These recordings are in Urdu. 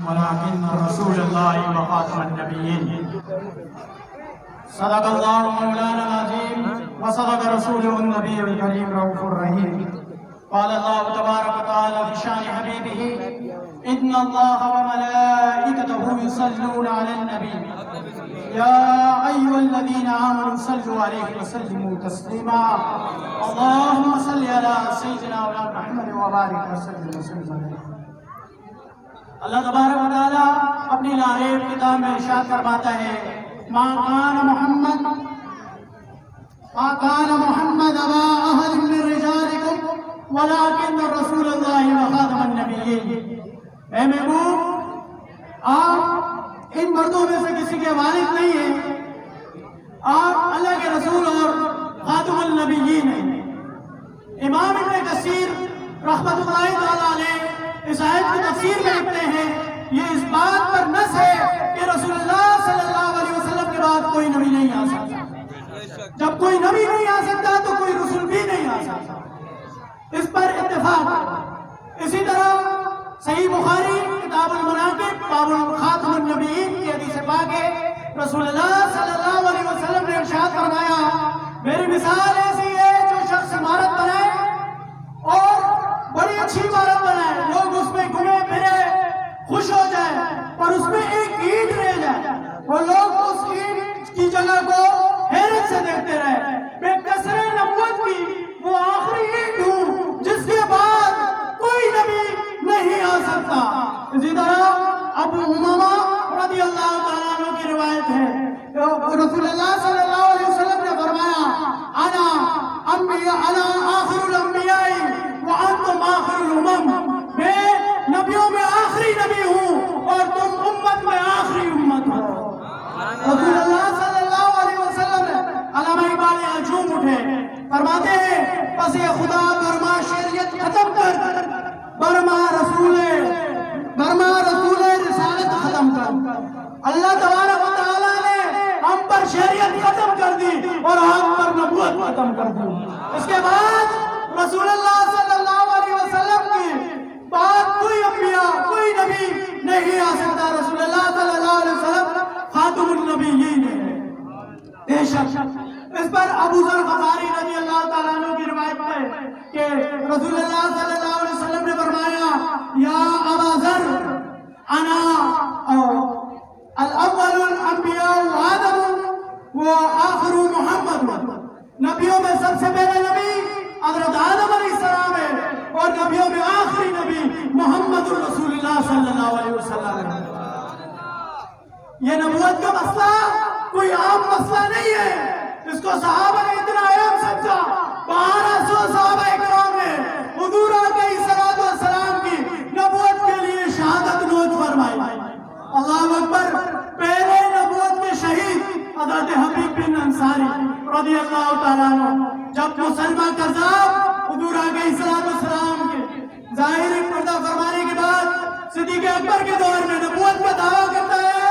ولكن رسول الله وخاتم النبيين. صدق الله مولانا العظيم وصدق رسوله النبي الكريم رؤوف الرحيم. قال الله تبارك وتعالى في شان حبيبه: إن الله وملائكته يصلون على النبي يا أيها الذين آمنوا صلوا عليه وسلموا تسليما. اللهم صل على سيدنا مولانا محمد وبارك وسلم عليه. اللہ تبارک و تعالیٰ اپنی لارب کتاب میں ارشاد فرماتا ہے: ما کان محمد ابا احد من رجالکم ولکن رسول اللہ وخاتم النبیین. اے محبوب، آپ ان مردوں میں سے کسی کے والد نہیں ہیں، آپ اللہ کے رسول اور خاتم النبیین ہیں. امام ابن کثیر رحمۃ اللہ تعالیٰ علیہ اس آیت کی تفسیر میں لکھتے ہیں: یہ اس بات پر نص ہے کہ رسول اللہ صلی اللہ علیہ وسلم کے بعد کوئی نبی نہیں آ سکتا. جب کوئی نبی نہیں آ سکتا تو کوئی رسول بھی نہیں آ سکتا. اس پر اتفاق. اسی طرح صحیح بخاری کتاب المناقب باب خاتم النبیین کی حدیث پاک ہے، رسول اللہ صلی اللہ علیہ وسلم نے ارشاد فرمایا: میری مثال ایسی ہے جو شخص عمارت بنائے اور بڑی اچھی عمارت بنائے، لوگ اس میں گھومے پھرے خوش ہو جائے، اور اس میں ایک اینٹ رہ جائے، وہ لوگ اس اینٹ کی جگہ کو حیرت سے دیکھتے رہے. میں کثر نبوت کی وہ آخری اینٹ ہوں جس کے بعد کوئی نبی نہیں آ سکتا. اسی طرح ابو امامہ رضی اللہ تعالیٰ عنہ کی روایت ہے، رسول اللہ صلی اللہ علیہ وسلم نے فرمایا: انا آخر الانبیاء وانتم آخر الامم. میں نبیوں میں آخری نبی ہوں اور تم امت میں آخری امت ہو. رسول اللہ صلی اللہ علیہ وسلم علامہ اقبال یہاں جھوم اٹھے، فرماتے ہیں: پس یہ خدا برما شریعت ختم کر، برما رسول رسالت ختم کر. اللہ تبارک و تعالیٰ نے ہم پر شریعت ختم کر دی اور ہم پر نبوت ختم کر دی. اس کے بعد رسول اللہ صلی اللہ علیہ وسلم کی بعد کوئی انبیاء کوئی نبی نہیں آ سکتا. رسول اللہ صلی اللہ علیہ وسلم خاتم النبیین ہے. بے شک اس پر ابو ذر غفاری رضی اللہ تعالیٰ عنہ کی روایت ہے کہ رسول اللہ صلی اللہ علیہ وسلم نے فرمایا: یا ابا ذر، انا الاول الانبیاء آدم وآخر محمد. نبیوں میں سب سے پہلے نبی حضرت آدم علیہ السلام ہے اور نبیوں میں آخری نبی محمد رسول اللہ صلی اللہ علیہ وسلم ہے. یہ نبوت کا مسئلہ کوئی عام مسئلہ نہیں ہے. اس کو صحابہ نے اتنا اہم سمجھا. 1200 صحابہ اکرام نے حضور علیہ السلام کی نبوت کے لیے شہادت نوش فرمائی. اللہ اکبر. پہلے نبوت کے شہید حضرت حبیب بن انصاری رضی اللہ تعالیٰ عنہ جب مسلمہ کذاب حضور علیہ السلام کے ظاہری پردہ فرمانے کے بعد صدیق اکبر کے دور میں نبوت کا دعویٰ کرتا ہے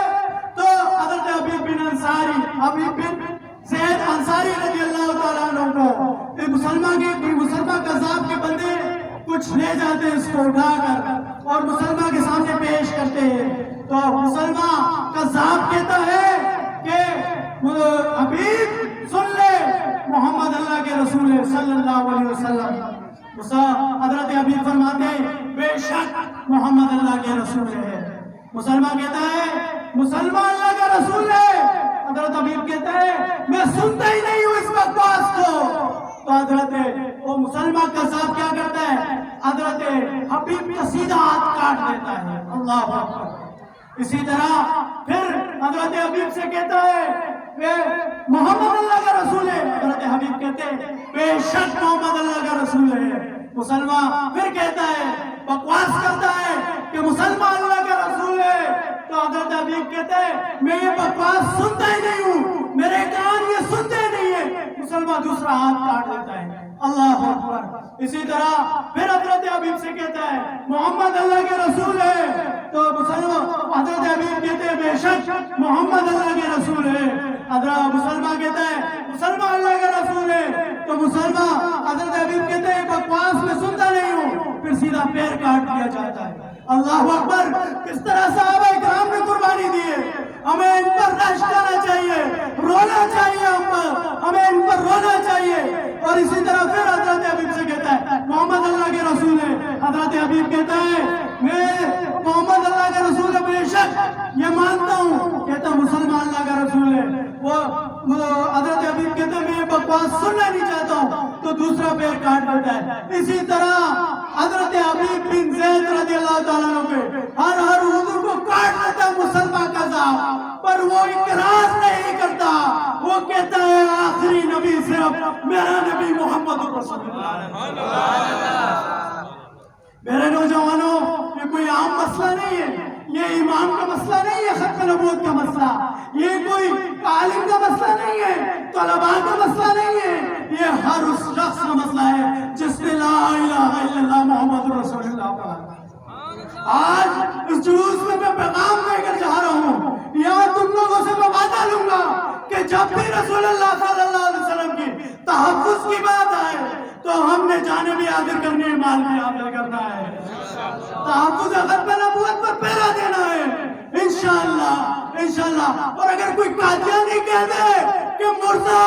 تو حضرت حبیب بن زید انصاری رضی اللہ تعالیٰ عنہ کو مسلمہ کذاب کے بندے کچھ لے جاتے ہیں، اس کو اٹھا کر اور مسلمہ کے سامنے پیش کرتے ہیں. تو مسلمہ کذاب کہتا ہے کہ حبیب سن لے، محمد اللہ کے رسول صلی اللہ علیہ وسلم. حضرت حبیب فرماتے ہیں: بے شک محمد اللہ کے رسول ہے. مسلمان کہتا ہے: مسلمان اللہ کا رسول ہے. حضرت حبیب کہتا ہے: میں سنتا ہی نہیں ہوں اس بکواس کو. تو حضرت وہ مسلمان کذاب کیا کرتا ہے؟ حضرت حبیب کا سیدھا ہاتھ کاٹ دیتا ہے. اللہ اکبر. اسی طرح پھر حضرت حبیب سے کہتا ہے: محمد اللہ کا رسول ہے. حضرت حبیب کہتے ہیں: بے شک محمد اللہ کا رسول ہے. مسلمان پھر کہتا ہے، بکواس کرتا ہے کہ مسلمان اللہ کا رسول ہے. تو حضرت حبیب کہتے ہیں: میں یہ بکواس سنتا ہی نہیں ہوں، میرے کان یہ سنتے نہیں ہیں. مسلمان دوسرا ہاتھ کاٹ دیتا ہے. اللہ اکبر. اسی طرح پھر حضرت حبیب سے کہتا ہے: محمد اللہ کے رسول ہے. تو مسلمان حضرت حبیب کہتے ہیں: بے شک محمد اللہ کے رسول ہے. حضرت مسلمان کہتا ہے: مسلمان اللہ کا رسول ہے. تو مسلمان حضرت حبیب کہتے ہیں: بکواس میں سنتا نہیں ہوں. پھر سیدھا پیر کاٹ دیا جاتا ہے. اللہ اکبر. کس طرح صحابہ کرام نے قربانی دی ہے. ہمیں ان پر رشک کرنا چاہیے, رونا چاہیے, ہمیں ان پر رونا چاہیے. اور اسی طرح پھر حضرت حبیب سے کہتا ہے محمد اللہ کے رسول ہے. حضرت حبیب کہتا ہے میں محمد اللہ کے رسول ہے, بے شک یہ مانتا ہوں. کہتا مسلمان اللہ کا رسول ہے. وہ حضرت حبیب کہتے ہیں میں یہ بکواس سننا نہیں چاہتا ہوں, تو دوسرا پیر کاٹ دیتا ہے. اسی طرح حضرت حبیب بن زید رضی اللہ تعالیٰ عنہ پہ ہر حضور کو کاٹ دیتا مسلمان کا ذات, پر وہ اقرار نہیں کرتا. وہ کہتا ہے آخری نبی صرف میرا نبی محمد رسول اللہ. میرے نوجوانوں, یہ کوئی عام مسئلہ نہیں ہے, یہ امام کا مسئلہ نہیں ہے, ختم نبوت کا مسئلہ, یہ کوئی عالم کا مسئلہ نہیں ہے, طلباء کا مسئلہ نہیں ہے, یہ ہر اس شخص کا مسئلہ ہے جس نے لا الہ الا اللہ محمد رسول اللہ پڑھا. آج اس جلوس میں پیغام لے کر جا رہا ہوں, یہاں تم لوگوں سے میں وعدہ لوں گا کہ جب بھی رسول اللہ صلی اللہ علیہ وسلم کی تحفظ کی بات آئے تو ہم نے جانیں بھی حاضر کرنی ہے, مال بھی حاضر کرنا ہے. تحفظ ختم نبوت پر پہرا دینا ہے انشاءاللہ. اور اگر کوئی قادیانی کہہ دے کہ مرزا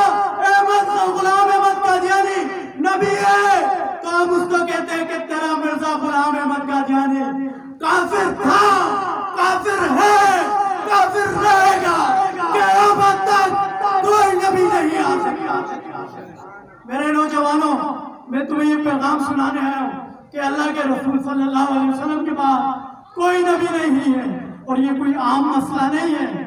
احمد غلام احمد قادیانی نبی ہے, تو ہم اس کو کہتے ہیں کہ تیرا مرزا غلام احمد قادیانی کافر تھا, کافر ہے, کافر رہے گا, قیامت تک کوئی نبی نہیں آ سکتا. میرے نوجوانوں, میں تمہیں یہ پیغام سنانے آیا ہوں کہ اللہ کے رسول صلی اللہ علیہ وسلم کے بعد کوئی نبی نہیں ہے. اور یہ کوئی عام مسئلہ نہیں ہے,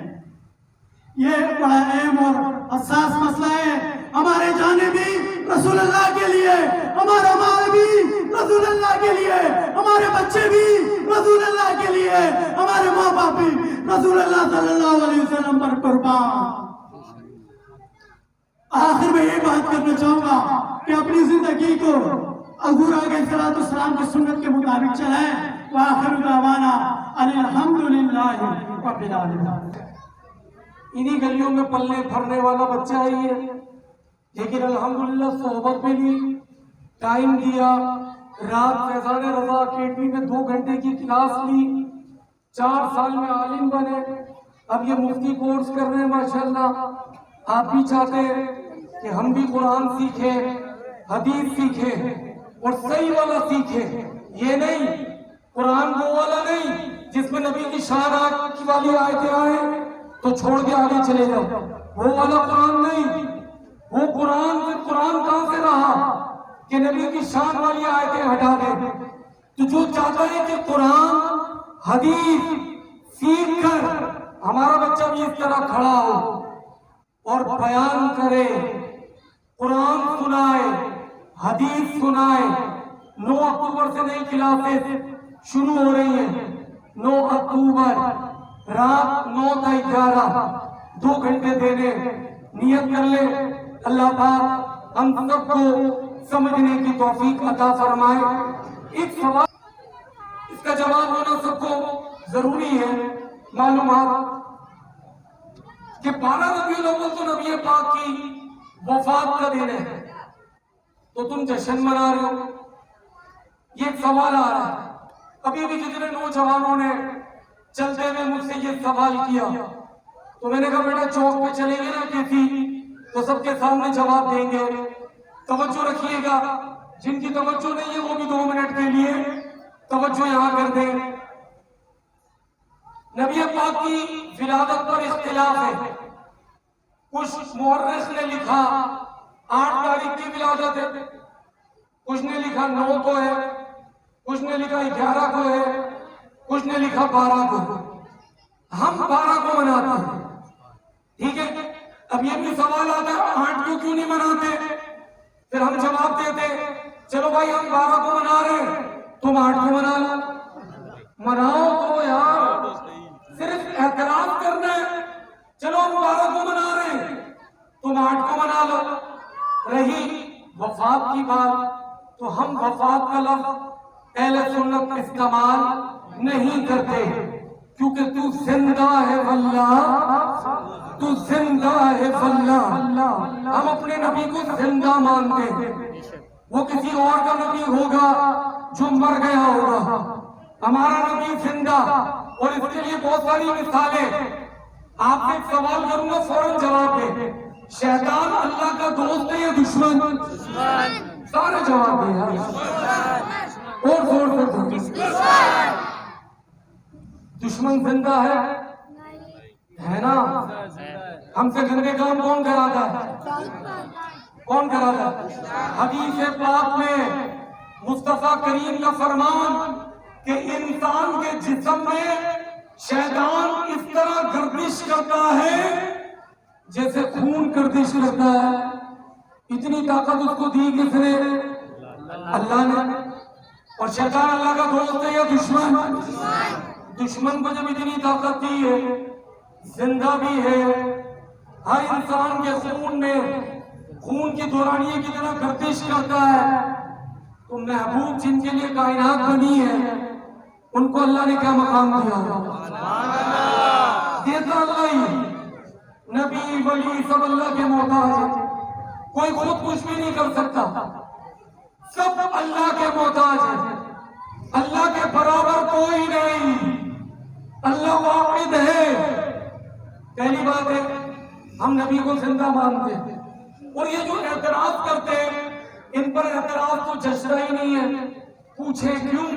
یہ بڑا اہم اور حساس مسئلہ ہے. ہمارے جانے بھی رسول اللہ کے لیے, ہمارا مال بھی رسول اللہ کے لیے, ہمارے بچے بھی رسول اللہ کے لیے, ہمارے ماں باپ بھی رسول اللہ صلی اللہ علیہ وسلم پر قربان. آخر میں یہ بات کرنا چاہوں گا کہ اپنی زندگی کو حضور علیہ السلام کی سنت کے مطابق چلائیں. وآخر دعوانا ان الحمدللہ رب العالمین. انہی گلیوں میں پلنے پھرنے والا بچہ ہے یہ, لیکن الحمدللہ صحبت میں لی, ٹائم دیا, رات فیضان رضا اکیڈمی میں 2 گھنٹے کی کلاس لی, 4 سال میں عالم بنے, اب یہ مفتی کورس کر رہے ہیں. ماشاءاللہ آپ بھی چاہتے ہیں کہ ہم بھی قرآن سیکھیں, حدیث سیکھیں اور صحیح والا سیکھیں. یہ نہیں قرآن وہ والا نہیں جس میں نبی کی شان کی والی آیتیں آئیں تو چھوڑ کے آگے چلے جاؤ, وہ والا قرآن نہیں. وہ قرآن کہاں سے رہا کہ نبی کی شان والی آیتیں ہٹا دے. تو جو چاہتا ہے کہ قرآن حدیث سیکھ کر ہمارا بچہ بھی اس طرح کھڑا ہو اور بیان کرے, قرآن سنائے, حدیث سنائے. 9 اکتوبر سے نئی کلاسیں شروع ہو رہی ہیں. 9 اکتوبر رات 9 تا 11 2 گھنٹے دینے. نیت کر لے, اللہ پاک ہم سب کو سمجھنے کی توفیق عطا فرمائے. ایک سوال, اس کا جواب ہونا سب کو ضروری ہے. معلومات کہ 12 ربیع الاول تو نبی پاک کی وفات کا دن ہے, تو تم جشن منا رہے ہو. یہ ایک سوال آ رہا ہے. ابھی بھی جتنے نوجوانوں نے چلتے ہوئے مجھ سے یہ سوال کیا, تو میں نے کہا بیٹا چوک پہ چلیں گے نا کسی تو سب کے سامنے جواب دیں گے, توجہ رکھیے گا. جن کی توجہ نہیں ہے وہ بھی 2 منٹ کے لیے توجہ یہاں کر دیں. نبی پاک کی ولادت پر اختلاف ہے. کچھ مورخ نے لکھا 8 تاریخ کی ولادت ہے, کچھ نے لکھا 9 کو ہے, کچھ نے لکھا 11 کو ہے, کچھ نے لکھا 12 کو. ہم 12 کو مناتے ہیں, ٹھیک ہے. اب یہ بھی سوال آتا ہے 8 کو کیوں نہیں مناتے؟ پھر ہم جواب دیتے چلو بھائی ہم 12 کو منا رہے ہیں, تم 8 کو منا لو. مناؤ تو یار, صرف اعتراض کرنا ہے. چلو ہم 12 کو منا رہے ہیں, تم 8 کو منا لو. رہی وفات کی بات, تو ہم وفات کا لفظ اہل سنت استعمال نہیں کرتے, کیونکہ تو زندہ ہے واللہ, تو زندہ ہے واللہ. ہم اپنے نبی کو زندہ مانتے ہیں. وہ کسی اور کا نبی ہوگا جو مر گیا ہوگا. ہمارا نبی زندہ، اور اس کے لیے بہت ساری مثالیں. آپ سے ایک سوال کروں گا، فوراً جواب دیں. شیطان اللہ کا دوست ہے یا دشمن؟ سارے جواب دیں یار، اور زور سے دشمن زندہ ہے نا؟ ہم سے گندے کام کون کراتا ہے؟ کون کراتا ہے؟ حدیث پاک میں مصطفیٰ کریم کا فرمان کہ انسان کے جسم میں شیطان اس طرح گردش کرتا ہے جیسے خون گردش کرتا ہے. اتنی طاقت اس کو دی کس نے؟ اللہ نے. اور شیطان اللہ کا دوست ہے یا دشمن؟ دشمن کو جب اتنی طاقت دی ہے، زندہ بھی ہے، ہر انسان کے خون میں خون کی دورانیے کی طرح گردش کرتا ہے، تو محبوب جن کے لیے کائنات بنی ہے ان کو اللہ نے کیا مقام دیا؟ دیتا اللہ ہی. نبی ولی سب اللہ کے محتاج ہیں. کوئی خود کچھ بھی نہیں کر سکتا، سب اللہ کے محتاج ہیں. اللہ کے برابر کوئی نہیں، اللہ واحد ہے. پہلی بات ہے ہم نبی کو زندہ مانتے ہیں، اور یہ جو اعتراض کرتے ہیں ان پر اعتراض تو جشرا ہی نہیں ہے. پوچھیں کیوں؟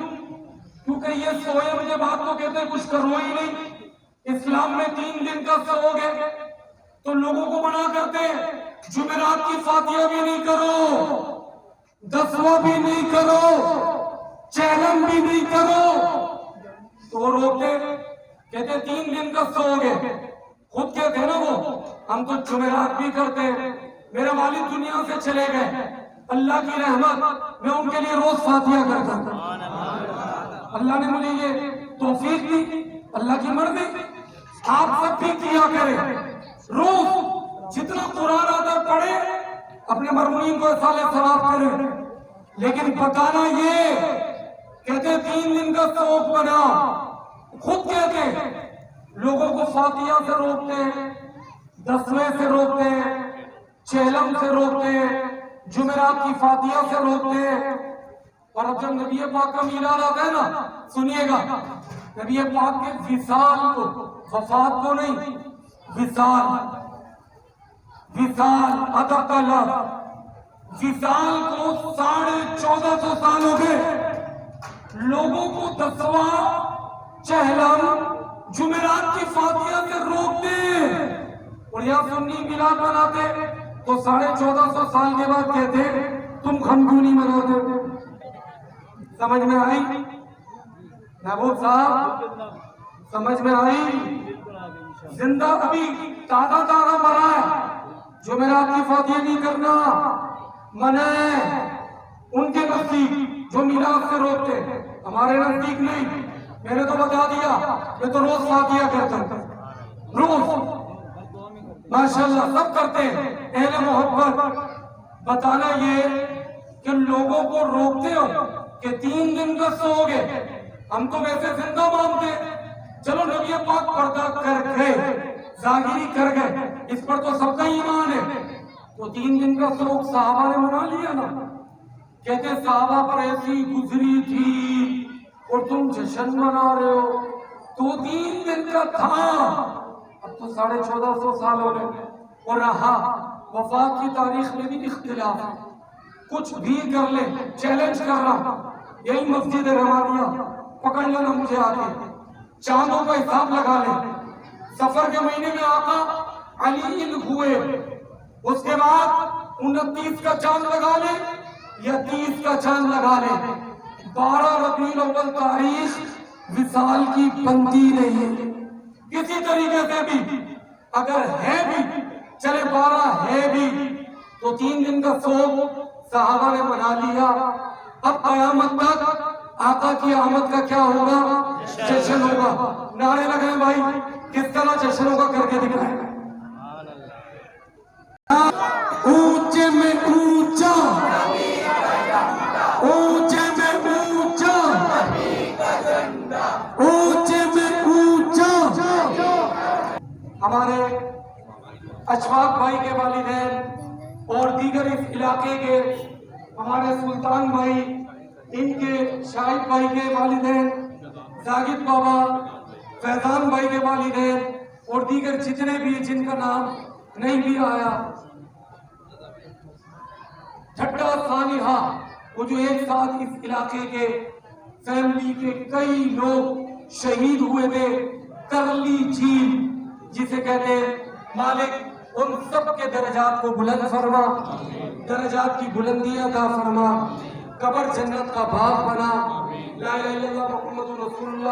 کیونکہ یہ سوئے مجھے بات تو کہتے ہیں کچھ کرو ہی نہیں. اسلام میں 3 دن کا سو گے تو لوگوں کو منع کرتے ہیں جمعرات کی فاتحہ بھی نہیں کرو، 10واں بھی نہیں کرو، چہلم بھی نہیں کرو. تو وہ روکتے کہتے 3 دن کا سو گے. خود کہتے ہیں نا وہ ہم تو جمعرات بھی کرتے ہیں. میرے والد دنیا سے چلے گئے، اللہ کی رحمت میں ان کے لیے روز فاتحہ کرتا تھا. اللہ نے مجھے یہ توفیق دی، اللہ کی مرضی. آپ سب بھی کیا کریں، روز جتنا قرآن آتا پڑھے، اپنے مرحومین کو سالے ثواب کریں. لیکن بتانا یہ کہتے 3 دن کا سوق بنا. خود کہتے لوگوں کو فاتحہ سے روکتے ہیں، 10ویں سے روکتے ہیں، چہلم سے روکتے ہیں، جمعرات کی فاتحہ سے روکتے ہیں. اور اب جب نبی پاک کا میلاد آتا ہے نا، سنیے گا، نبی پاک کے وصال کو، وفات کو نہیں، وصال ادب کا لفظ، وصال کو 1450 سال ہو گئے. لوگوں کو 10واں چہلم جمعرات کی فاتحہ سے روکتے، اور یہاں سنی میلاد مناتے تو 1450 سال کے بعد کہتے تم ہم کیوں نہیں مناتے؟ سمجھ میں آئی محبوب صاحب؟ سمجھ میں آئی؟ زندہ ابھی تازہ مرا ہے، جمعرات کی فاتحہ نہیں کرنا منع ہے. ان کے نزدیک جو میلاد سے روکتے، ہمارے نزدیک نہیں. میں نے تو بتا دیا، میں تو روز فاتحہ کرتا ہوں، روز ماشاءاللہ سب کرتے ہیں اہل محبت. بتانا یہ کہ لوگوں کو روکتے ہو کہ 3 دن کا سو گے. ہم تو ویسے زندہ مانتے، چلو نبی پاک پردہ کر گئے، ظاہری کر گئے، اس پر تو سب کا ایمان ہے. تو 3 دن کا سوگ صحابہ نے منا لیا نا. کہتے صحابہ پر ایسی گزری تھی اور تم جشن منا رہے ہو. تو 3 دن کا تھا، اب تو 1450 سال ہو گئے. اور رہا وفات کی تاریخ میں بھی اختلاف، کچھ بھی کر لے. چیلنج کر رہا، یہی مسجد رحمانیہ پکڑ لینا مجھے آگے، چاندوں کا حساب لگا لے. سفر کے مہینے میں آقا علی ہوئے، اس کے بعد 29 کا چاند لگا لے یا 30 کا چاند لگا لے، 12 ربیع الاول تاریخ وصال کی بنتی نہیں. کسی طریقے سے بھی اگر ہے بھی چلے 12 ہے بھی تو 3 دن کا سوگ صحابہ نے منا لیا. اب قیامت تک آقا کی آمد کا کیا ہوگا؟ جشن ہوگا. نعرے لگائیں بھائی، کس طرح جشن ہوگا کر کے دکھائیں. اونچے میں اونچا، اونچے میں اونچا، اونچے میں اونچا. ہمارے اشفاق بھائی کے والدین اور دیگر اس علاقے کے ہمارے سلطان بھائی، ان کے شاہد بھائی کے والدین زاہد بابا، فیضان بھائی کے والدین اور دیگر جتنے بھی جن کا نام نہیں بھی آیا، ٹھٹا سانحہ، وہ جو ایک ساتھ اس علاقے کے فیملی کے کئی لوگ شہید ہوئے تھے، کرلی جھیل جسے کہتے ہیں، مالک ان سب کے درجات کو بلند فرما، درجات کی بلندی عطا فرما، قبر جنت کا باغ بنا، لا الہ الا اللہ محمد رسول اللہ۔